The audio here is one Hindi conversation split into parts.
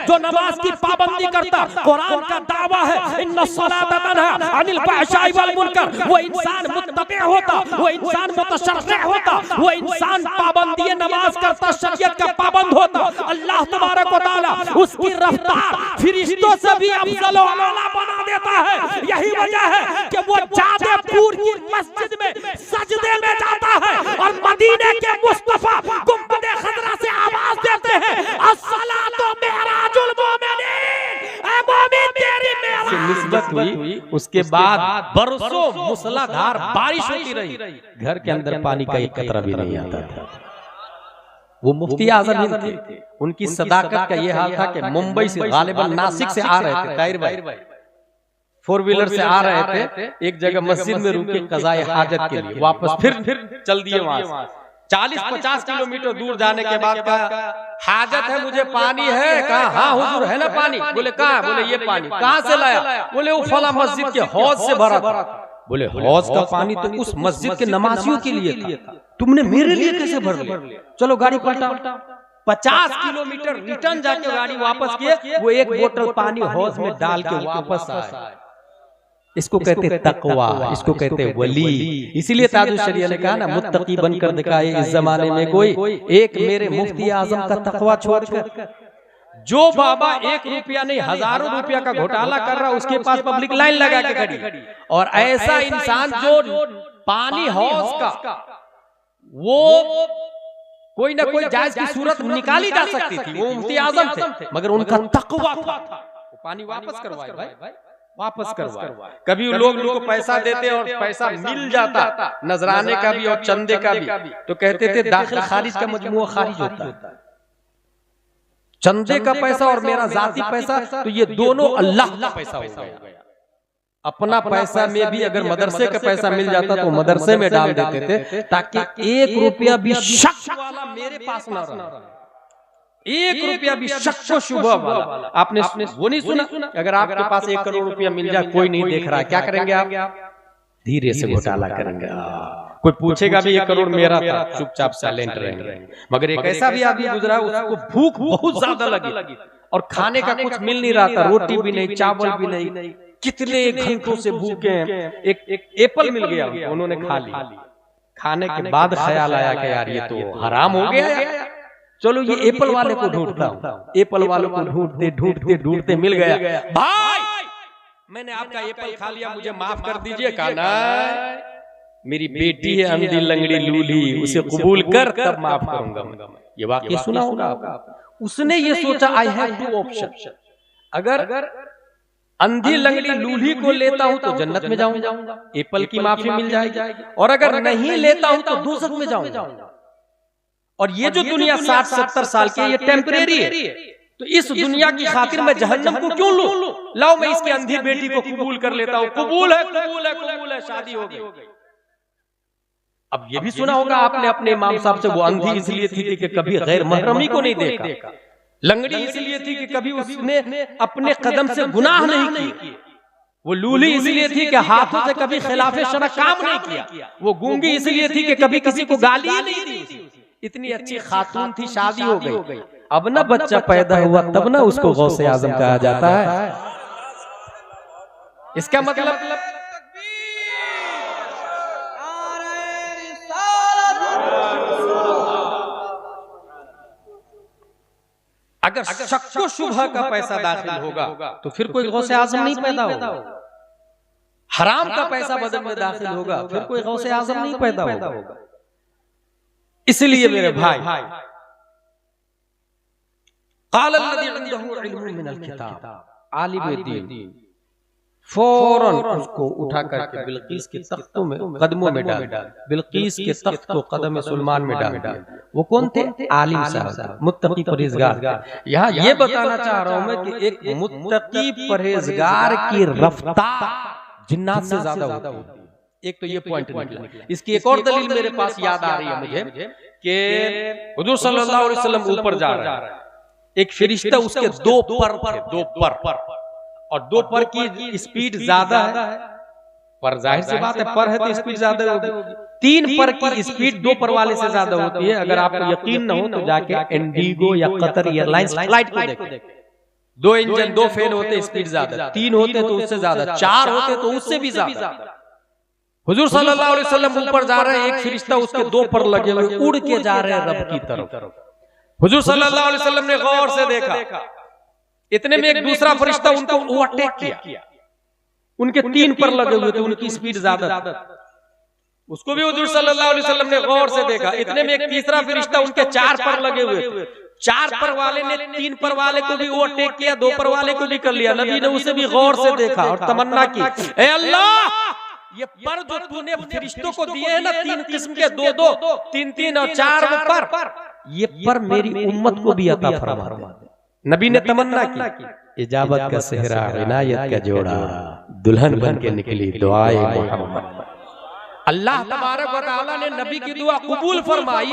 जो नमाज की पाबंदी करता, कुरान का दावा है इन्नस्सलाता तन्हा अनिल फहशाई वल मुनकर, वो इंसान मुत्तबी होता, वो इंसान मुतशर्रिअ होता, वो इंसान पाबंदी नमाज करता, शरीयत का पाबंद होता, अल्लाह तबारक व तआला उसकी रफ्तार फरिश्तों से भी अफजल व आला बना देता है। यही वजह है कि वो जादेपुर की मस्जिद में सजदे में जाता है और मदीने के मुस्तफा गुंबद खजरा से आवाज देते हैं अस्सलातु मिअराजुल मोमिनीन, ऐ मोमिन तेरी मेराज निस्बत हुई। उसके बाद बरसों मूसलाधार बारिश होती रही, घर के अंदर पानी का एक कतरा भी नहीं आता था। वो मुफ्ती आजम हिंद थे, उनकी सदाकत का ये हाल था कि मुंबई से गालिबन नासिक से आ रहे थे, ताहिर भाई 4 व्हीलर से आ रहे थे, एक जगह मस्जिद में रुके कज़ाए हाजत के लिए, वापस फिर चल दिए वहां से 40-50 किलोमीटर दूर जाने के बाद कहा हाजत है मुझे पानी है, कहा हाँ हुजूर है ना पानी, बोले कहाँ, बोले ये पानी कहाँ से लाया, बोले वो फला मस्जिद के हौज से भरा था, बोले हौज का पानी तो उस मस्जिद के नमाजियों के लिए था, तुमने मेरे लिए कैसे भर लिया, चलो गाड़ी पलटा। 50 किलोमीटर रिटर्न जाके गाड़ी वापस किए, वो एक बोतल पानी हौज में डाल के वापस आए। इसको कहते तकवा, इसको कहते वली। इसीलिए ताजुल शरिया ने कहा ना मुत्तकी बनकर दिखाए इस जमाने में कोई, एक मेरे मुफ्ती आजम का तकवा छोड़कर। जो बाबा 1 रुपया नहीं हजारों रुपया का घोटाला कर रहा, उसके पास पब्लिक लाइन लगा के खड़ी, और ऐसा इंसान जो पानी हौज का वो कोई ना कोई जायज की सूरत निकाली जा सकती थी, वो मुफ्ती आजम थे, मगर उनका तकवा था, वो पानी वापस करवाए भाई, वापस करवाए। कभी लोग उनको पैसा देते और पैसा मिल जाता नजराने का भी और चंदे का भी, तो कहते थे दाखिल खारिज का मजमुआ खारिज होता है, चंदे का पैसा और मेरा जाती पैसा, तो ये दोनों अल्लाह का पैसा हो गया। अपना पैसा में भी अगर मदरसे का पैसा मिल जाता तो मदरसे में डाल देते थे, ताकि 1 रुपया भी शक वाला मेरे पास ना रहे, 1 रुपया भी शक को शुबह वाला। आपने वो नहीं सुना, अगर आपके पास 1 करोड़ रुपया मिल जाए, कोई नहीं देख रहा, क्या करेंगे आप? धीरे से घोटाला करेंगे, कोई पूछेगा भी 1 करोड़ मेरा था, चुपचाप साइलेंट रहेंगे। मगर एक ऐसा भी आदमी गुजरा, उसको भूख बहुत ज्यादा लगी और खाने का कुछ मिल नहीं रहा था, रोटी भी नहीं, चावल भी नहीं, कितने घंटों से भूखे हैं। एक एप्पल मिल गया, उन्होंने खा लिया। खाने के बाद ख्याल आया कि यार ये तो हराम हो गया, चलो ये एप्पल वाले को ढूंढता हूँ। एप्पल वाले को ढूंढते ढूंढते ढूंढते मिल गया, भाई मैंने आपका एप्पल खा लिया, मुझे माफ कर दीजिए। कहा ना मेरी बेटी है अंधी लंगड़ी लूली, उसे कबूल कर तब माफ करूंगा। ये वाकई सुना होगा आपका। उसने ये सोचा आई हैव 2 ऑप्शन, अगर अंधी लंगड़ी लूली को लेता हूं तो जन्नत में जाऊंगा, एप्पल की माफी मिल जाएगी, और अगर नहीं लेता हूं तो दोज़ख में जाऊंगा। और ये जो दुनिया 60-70 साल की, ये टेम्परेरी है, तो इस दुनिया की खातिर मैं जहन्नम को क्यों लूं? लाओ मैं इसकी अंधी बेटी को कबूल कर लेता हूं। कबूल है, कबूल है, कबूल है, शादी हो गई। अब ये भी सुना होगा आपने अपने इमाम साहब से, वो अंधी इसलिए थी कि कभी गैर महरमी को नहीं देखा, लंगड़ी इसलिए थी कि कभी उसने अपने कदम से गुनाह नहीं किया, वो लूली इसलिए थी कि हाथों से कभी खिलाफे शरअ काम नहीं किया, वो गूंगी इसलिए थी कि कभी किसी को गाली ही नहीं दी। इतनी अच्छी खातून थी, शादी हो गई, अब ना बच्चा पैदा हुआ तब ना उसको गौसे आजम कहा जाता है। इसका मतलब अगर शक को शुबह का पैसा दाखिल होगा तो फिर कोई गौसे आजम नहीं पैदा होगा। हराम का पैसा बदन में दाखिल होगा फिर कोई गौसे आजम नहीं पैदा होगा। इसलिए मेरे भाई, क़ाल अल्लज़ी इंदहु इल्मुम मिनल किताब, आलिम दीन फौरन उसको उठा करके बिल्कीस के तख्तों में कदमों में डाल, बिल्कीस के तख्त को कदम सुलेमान में डाल दिया। वो कौन थे? आलिम साहब, मुत्तकी परहेजगार। यहाँ ये बताना चाह रहा हूं मैं कि एक मुत्तकी परहेजगार की रफ्तार जिन्नात से ज्यादा होती है। एक तो ये पॉइंट निकला। इसकी एक और दलील मेरे पास याद आ रही है मुझे कि हुजूर सल्लल्लाहु अलैहि वसल्लम ऊपर जा रहा है, एक फरिश्ता उसके 2 पर थे, 2 पर, और 2 पर की स्पीड ज्यादा है, पर जाहिर सी बात है पर है तो स्पीड ज्यादा होगी। 3 पर की स्पीड 2 पर वाले से ज्यादा होती है। अगर आपको यकीन न हो तो जाके इंडिगो या कतर एयरलाइंस फ्लाइट को देखें, 2 इंजन 2 फैन होते स्पीड ज्यादा, 3 होते तो उससे ज्यादा, 4 होते तो उससे भी ज्यादा। हुजूर सल्लल्लाहु अलैहि वसल्लम ऊपर जा रहे हैं, एक फरिश्ता उसके 2 पर लगे हुए उड़ के जा रहे हैं रब की तरफ। हुजूर सल्लल्लाहु अलैहि वसल्लम ने गौर से देखा, इतने में एक दूसरा फरिश्ता उनको ओवरटेक किया, उनके 3 पर लगे हुए थे, उनकी स्पीड ज्यादा, उसको भी हुजूर सल्लल्लाहु अलैहि वसल्लम ने गौर से देखा। इतने में एक तीसरा फरिश्ता उनके 4 पर लगे हुए थे, 4 पर वाले ने 3 पर वाले को भी ओवरटेक किया, 2 पर वाले को भी कर लिया। नबी ने उसे भी गौर से देखा और तमन्ना की, ए अल्लाह, ये पर जो तूने फरिश्तों को दिए हैं ना 3 किस्म के, 2-2, 3-3 और 4 पर, ये पर मेरी उम्मत को भी अता फरमा दे। नबी ने तमन्ना की, इजाबत का सेहरा, इनायत का जोड़ा, दुल्हन बन के निकली दुआए मोहम्मद। अल्लाह तबारक व तआला ने नबी की दुआ कबूल फरमाई।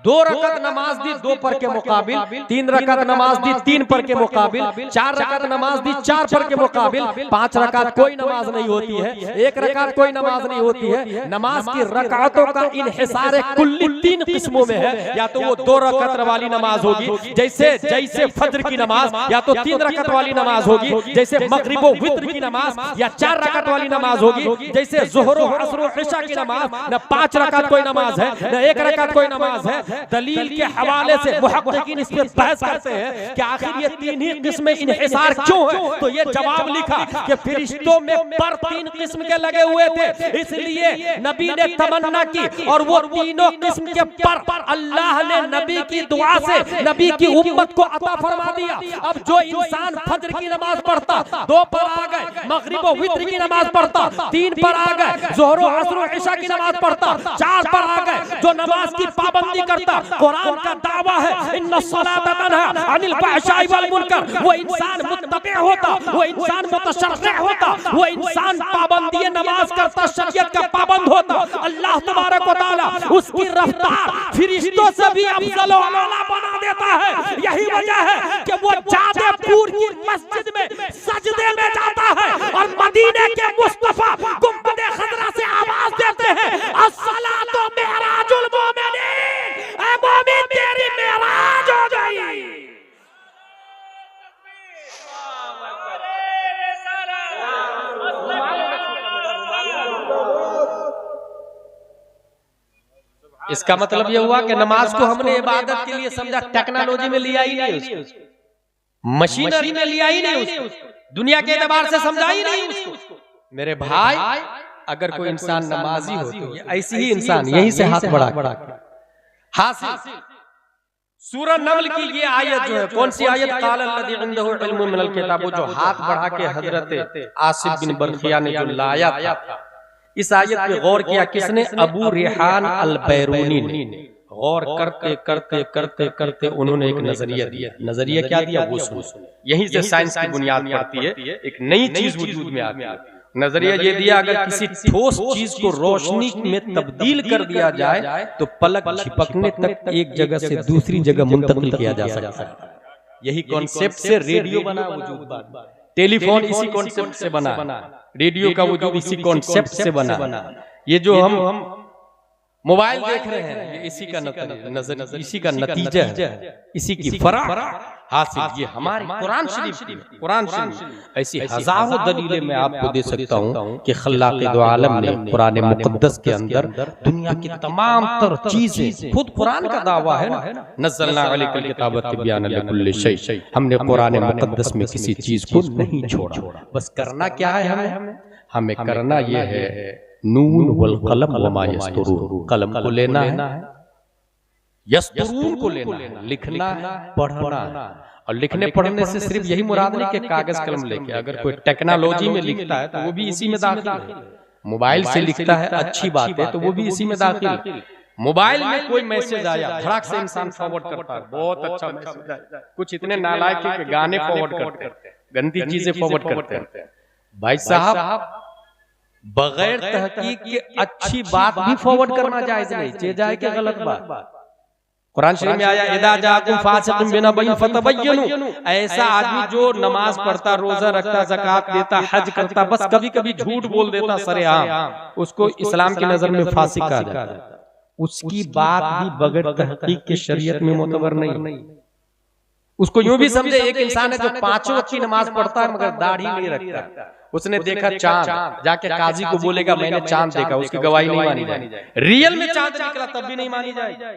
2 रकत नमाज दी 2 पर के मुकाबिल, 3 रकत नमाज दी 3 पर के मुकाबिल, 4 रकत नमाज दी 4 पर के मुकाबिल, 5 रकत कोई नमाज नहीं होती है, 1 रकत कोई नमाज नहीं होती है। नमाज की रकातों का इन्हिसार कुल्ली 3 किस्मों में है, या तो वो 2 रकत वाली नमाज होगी जैसे फज्र की नमाज, या तो 3 रकत वाली नमाज होगी जैसे मगरिब व वित्र की नमाज, या 4 रकत वाली नमाज होगी जैसे ज़ोहर व असर व इशा की नमाज। न 5 रकात कोई नमाज है, न 1 रकात कोई नमाज है। दलील के हवाले से मुहक्किकीन इस पर बहस करते हैं कि आखिर ये 3 ही किस्में इन्हिसार क्यों है, तो ये जवाब लिखा कि फरिश्तों में पर 3 किस्म के लगे हुए थे, इसलिए नबी ने तमन्ना की और वो तीनों किस्म के पर अल्लाह ने नबी की दुआ से नबी की उम्मत को अता फरमा दिया। अब जो इंसान फज्र की नमाज पढ़ता 2 पर आ गए, मगरिब व वित्र की नमाज पढ़ता 3 पर आ गए, ज़ोहर व असर व इशा की नमाज पढ़ता 4 पर आ गए, जो नमाज की पाबंदी करता, कुरान का दावा है इन्ना सलाता तन्हा अनिल फहशाई वल मुनकर, वो इंसान मुत्तबी होता, वो इंसान मुतशर्रिअ होता, वो इंसान पाबंदी नमाज करता, शरीयत का पाबंद होता, अल्लाह तबारक व तआला उसकी रफ्तार फरिश्तों से भी अफजल व आला बना देता है। यही वजह है कि वो जादेपुर की मस्जिद में सजदे में जाता है और मदीने के मुस्तफा गुंबद खजरा से आवाज देते हैं, अस्सलातु मेराजुल मोमिनीन, ऐ मोमिन तेरी मेराज हो गई। इसका मतलब यह हुआ कि नमाज को हमने इबादत के लिए समझा, टेक्नोलॉजी में लिया ही नहीं उसको, मशीनरी में लिया ही नहीं उसको, दुनिया के एतबार से समझा ही नहीं उसको। मेरे भाई, अगर कोई इंसान नमाजी हो तो ऐसी ही इंसान यहीं से हाथ बढ़ा हासिल। सूरह नमल की ये आयत जो है, कौन सी आयत? क़ाल अल्लज़ी इंदहु इल्मुम मिनल किताब, जो हाथ बढ़ा के हजरत आसिफ बिन बरखिया ने जो लाया था। इस आयत पे गौर किया किसने? अबू रेहान अल बैरूनी ने। गौर करते करते करते करते उन्होंने एक नजरिया दिया। नजरिया क्या दिया? वो सुनो, यहीं से साइंस की बुनियाद पड़ती है, एक नई चीज वजूद में आती है। नजरिया ये दिया, अगर किसी ठोस चीज को रोशनी में तब्दील कर दिया जाए तो पलक झपकने तक एक जगह से दूसरी जगह मुंतकिल किया जा सकता है। यही कॉन्सेप्ट से रेडियो बना, वजूद टेलीफोन इसी कॉन्सेप्ट से बना, रेडियो का वजूद इसी कॉन्सेप्ट से बना। ये जो हम मोबाइल देख रहे हैं, ये इसी का नजर, इसी का नतीजा है, इसी की फरा हासिल। ये हमारी कुरान शरीफ की, कुरान शरीफ ऐसी हजारों दलीलें मैं आपको दे सकता हूँ कि खल्लाक़े दो आलम ने कुरान मुक़द्दस के अंदर दुनिया की तमाम तर चीजें, खुद कुरान का दावा है ना, नज़्ज़लना अलैकल किताब तिब्यान लिकुल्लि शै, हमने कुरान मुक़द्दस में किसी चीज को नहीं छोड़ा। बस करना क्या है? हमें करना ये है, नून वल कलम वमा यस्तुरून, कलम को लेना है, यस्तुरून को लेना है, लिखना है, पढ़ना है। और लिखने पढ़ने से सिर्फ यही मुराद नहीं कि कागज कलम लेके, अगर कोई टेक्नोलॉजी में लिखता है तो वो भी इसी में दाखिल है। मोबाइल से लिखता है, अच्छी बात है, तो वो भी इसी में दाखिल है। मोबाइल में कोई मैसेज आया, धड़ाक से इंसान फॉरवर्ड करता है, बहुत अच्छा मैसेज आया। कुछ इतने नालायक हैं कि गाने फॉरवर्ड करते हैं, गंदी चीजें फॉरवर्ड करते हैं। भाई साहब, बगैर तहकीक के अच्छी बात भी फॉरवर्ड करना जायज नहीं, जे जाए कि गलत बात। कुरान शरीफ में आया, इदा जाकुम फासिकुम बिनबइन फतबय्यनु, ऐसा आदमी जो नमाज पढ़ता, रोजा रखता, ज़कात देता, हज करता, बस कभी कभी झूठ बोल देता सरेआम, उसको इस्लाम की नजर में फासिक कहा जाता है। उसकी बात भी बगैर तहकीक के शरीयत में मोतबर नहीं। उसको यूं भी समझे एक इंसान है जो 5 वक्त की नमाज पढ़ता है मगर दाढ़ी नहीं रखता। उसने देखा चांद, जाके काजी को बोलेगा मैंने चांद देखा, उसकी गवाही नहीं मानी जाएगी। रियल में चांद निकला तब भी नहीं मानी जाएगी।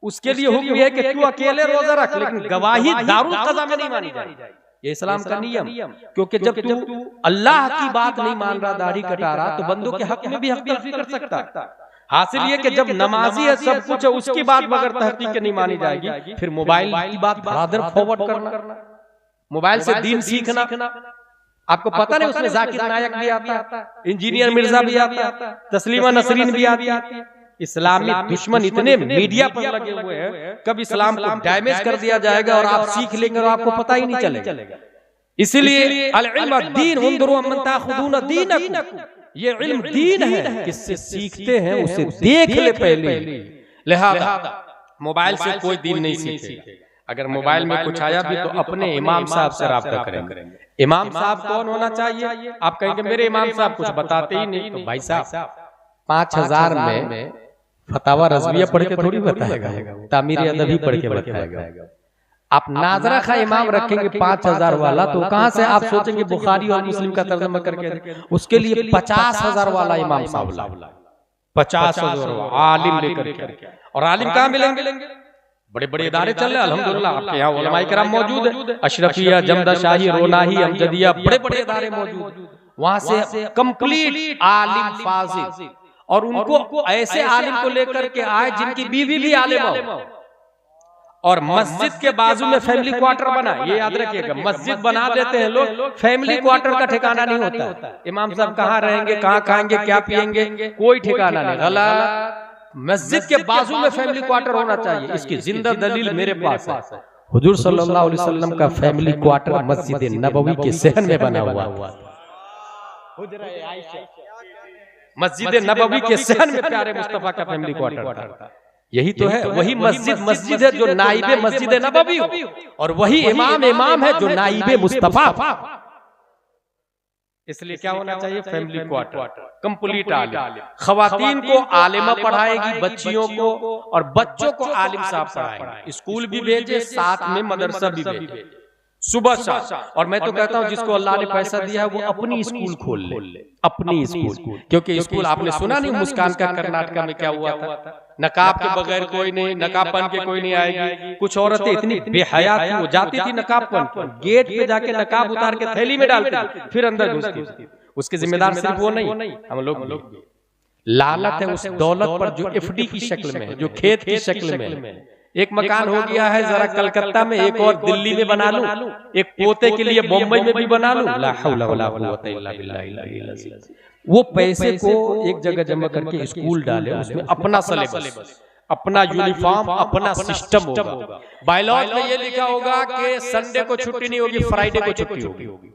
उसके लिए हुक्म है कि तू अकेले रोजा रख, लेकिन गवाही दारुल क़ज़ा में नहीं मानी जाएगी। ये इस्लाम का नियम, क्योंकि जब तू अल्लाह की बात नहीं मान रहा, दाढ़ी कटा रहा, तो बंदों के हक में भी हक तलफी कर सकता। हासिल ये कि जब नमाजी है, सब कुछ है, उसकी बात मगर तहकीक नहीं मानी जाएगी, फिर मोबाइल की बात बराबर फॉरवर्ड करना, मोबाइल से दीन सीखना। आपको पता नहीं उसमें जाकिर नायक भी आता, इंजीनियर मिर्जा भी आता, तस्लीमा नसरीन भी आती। इस्लामी दुश्मन इतने मीडिया पर लगे हुए हैं, कब इस्लाम को डैमेज कर दिया जाएगा और आप सीख लेंगे और आपको पता ही नहीं चलेगा। इसीलिए अल इल्म दीन उन्दुरू अम्मन ताखुदून दीनकुम, ये इल्म दीन है, किससे सीखते हैं उसे देख ले पहले। लिहाजा मोबाइल से कोई दीन नहीं सीखेगा। अगर मोबाइल में कुछ आया भी तो अपने इमाम साहब से राब्ता करेंगे। इमाम साहब कौन होना चाहिए? आप कहेंगे मेरे इमाम साहब कुछ बताते ही नहीं, तो भाई साहब 5000 में फतावा रज़विया पढ़ के थोड़ी बताएगा, तामीर अदबी पढ़ के बताएगा। आप नाजरा खा इमाम रखेंगे 5000 वाला, तो कहां से आप सोचेंगे बुखारी और मुस्लिम का तर्जुमा करके? उसके लिए 50,000 वाला इमाम साहब, 50,000 आलिम लेकर के। और आलिम कहां मिलेंगे? बड़े बड़े इदारे चल रहे हैं अल्हम्दुलिल्लाह, आपके यहाँ उलमाए किराम मौजूद है, अशरफिया, जमदा शाही, रोनाही, अमजदिया, बड़े बड़े इदारे मौजूद। वहां से कंप्लीट आलिम फाजिल, और उनको ऐसे आलिम को लेकर के आए जिनकी बीवी भी आलिम हो। और मस्जिद के बाजू में फैमिली क्वार्टर बना, ये याद रखिएगा, मस्जिद बना देते हैं लोग, फैमिली क्वार्टर का ठिकाना नहीं होता। इमाम साहब कहाँ रहेंगे, कहाँ खाएंगे, क्या पिएंगे, कोई ठिकाना नहीं। गलत। मस्जिद के बाजू में फैमिली क्वार्टर होना चाहिए। इसकी जिंदा दलील मेरे पास है। हुजूर सल्लल्लाहु अलैहि वसल्लम का फैमिली क्वार्टर मस्जिद नबवी के सहन में बना हुआ था। मस्जिद नबवी के सहन में प्यारे मुस्तफा का फैमिली क्वार्टर था। यही तो है, वही मस्जिद है जो नाइबे मस्जिद नबवी हो, और वही इमाम है जो नाइबे मुस्तफा। इसलिए क्या होना चाहिए? फैमिली क्वार्टर, कंप्लीट आलिम। खवातीन को आलिमा पढ़ाएगी बच्चियों को, और बच्चों को आलिम साहब पढ़ाएंगे। स्कूल भी भेजे, साथ में मदरसा भी भेजे, सुबह शाम। और मैं तो कहता हूँ जिसको अल्लाह ने पैसा दिया है वो अपनी स्कूल खोल ले, अपनी स्कूल। क्योंकि स्कूल आपने सुना नहीं मुस्कान का कर्नाटका में क्या हुआ था? नकाब के बगैर कोई नहीं, नकाब पहन के कोई नहीं आएगी। कुछ औरतें इतनी बेहया थी, वो जाती थी नकाब पहन के, गेट पे जाके नकाब उतार के थैली में डालती, फिर अंदर घुसती थी। उसके जिम्मेदार सिर्फ वो नहीं, हम लोग। लालत है उस दौलत पर जो एफडी की शक्ल में है, जो खेत की शक्ल में है। एक मकान हो गया है जरा कलकत्ता में, एक और दिल्ली में बना लूं, एक पोते के लिए बम्बई में भी बना लूं। ला हौला वला कुव्वता इल्ला बिल्लाह। वो पैसे को एक जगह जमा करके स्कूल डाले, उसमें अपना सिलेबस, अपना यूनिफॉर्म, अपना सिस्टम होगा। बायलॉज में ये लिखा होगा कि संडे को छुट्टी नहीं होगी, फ्राइडे को छुट्टी होगी।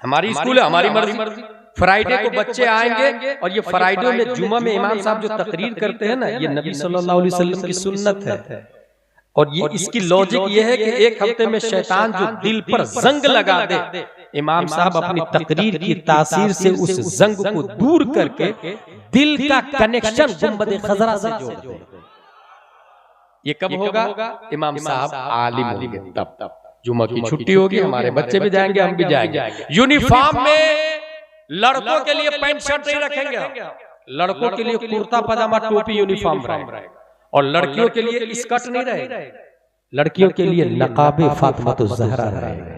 हमारी स्कूल है, हमारी मर्जी। फ्राइडे को बच्चे आएंगे, और ये फ्राइडे में जुमा में इमाम साहब जो तकरीर करते हैं ना, ये नबी सल्लल्लाहु अलैहि वसल्लम की सुन्नत है। और ये इसकी लॉजिक ये है कि एक हफ्ते में शैतान जो दिल पर जंग लगा दे, इमाम साहब अपनी तकरीर की तासीर से उस जंग को दूर करके दिल का कनेक्शन गुंबद खजरा से जोड़ दे। ये कब होगा? इमाम साहब आलिम होंगे तब। जुमा की छुट्टी होगी, हमारे बच्चे भी जाएंगे, हम भी जाएंगे। यूनिफॉर्म में लड़कों के लिए पैंट शर्ट नहीं रखेंगे, लड़कों के लिए कुर्ता पजामा टोपी यूनिफॉर्म रहेगा, और लड़कियों के लिए स्कर्ट नहीं रहेगा, लड़कियों के लिए नकाबे फातिमातुज़ ज़हरा रहेगा।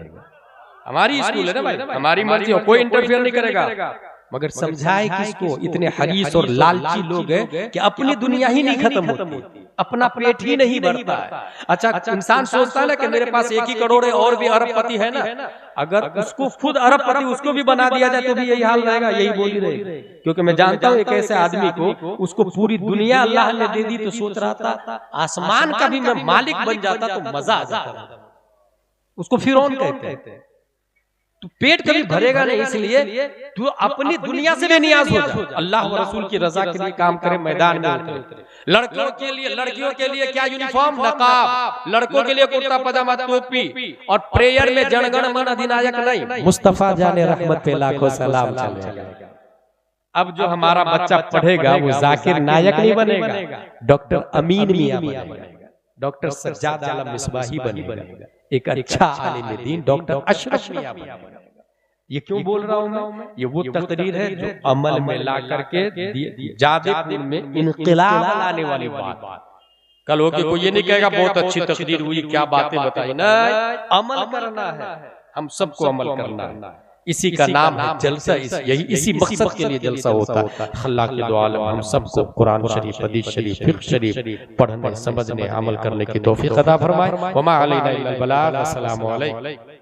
हमारी स्कूल है ना भाई, हमारी मर्जी, कोई इंटरफेयर नहीं करेगा। मगर समझाए किसको? इतने हरीस और लालची लोग हैं कि अपनी दुनिया ही नहीं खत्म होती, अपना पेट ही नहीं भरता है। अच्छा, इंसान सोचता है ना कि मेरे पास 1 ही करोड़ है, और भी अरबपति है ना, अगर उसको खुद अरबपति उसको भी बना दिया जाए तो भी यही हाल रहेगा, यही बोली रहेगी। क्योंकि मैं जानता हूँ एक ऐसे आदमी को, उसको पूरी दुनिया अल्लाह ने दे दी, तो सोच रहा था आसमान का भी मैं मालिक बन जाता तो मजा आ जाता। उसको फिरौन कहते हैं। तो पेट कभी भरेगा नहीं, इसलिए तू अपनी दुनिया से बेनियाज हो जा, अल्लाह और रसूल की रजा के लिए काम करे, मैदान में उतरे। लड़कों के लिए, लड़कियों के लिए क्या यूनिफॉर्म? नकाब। लड़कों के लिए कुर्ता पजामा टोपी, और प्रेयर में जनगण मन अधिनायक नहीं, मुस्तफा जाने रहमत पे लाखों सलाम चलेगा। अब जो हमारा बच्चा पढ़ेगा वो जाकिर नायक नहीं बनेगा, डॉक्टर अमीन मियां बनेगा। डॉक्टर सज्जाद आलम मिसबाही बनेगा, एक अच्छा आलिम दीन डॉक्टर अशरफ मियां बनेगा। ये क्यों बोल रहा हूं मैं? ये वो तकरीर है जो अमल में ला करके जादेपुर में इनकलाब लाने वाली बात। कल हो के कोई ये नहीं कहेगा बहुत अच्छी तकरीर हुई, क्या बातें बताई, नहीं, अमल करना है, हम सबको अमल करना है। इसी का नाम है जलसा, यही इसी मकसद के लिए जलसा होता है। अल्लाह के दो आलम हम सबको कुरान शरीफ, हदीस शरीफ, फिक्र शरीफ पढ़ने, समझने, अमल करने की तौफीक अता फरमाए। वमा अलैना इल्लल बलाग। अस्सलामु अलैकुम।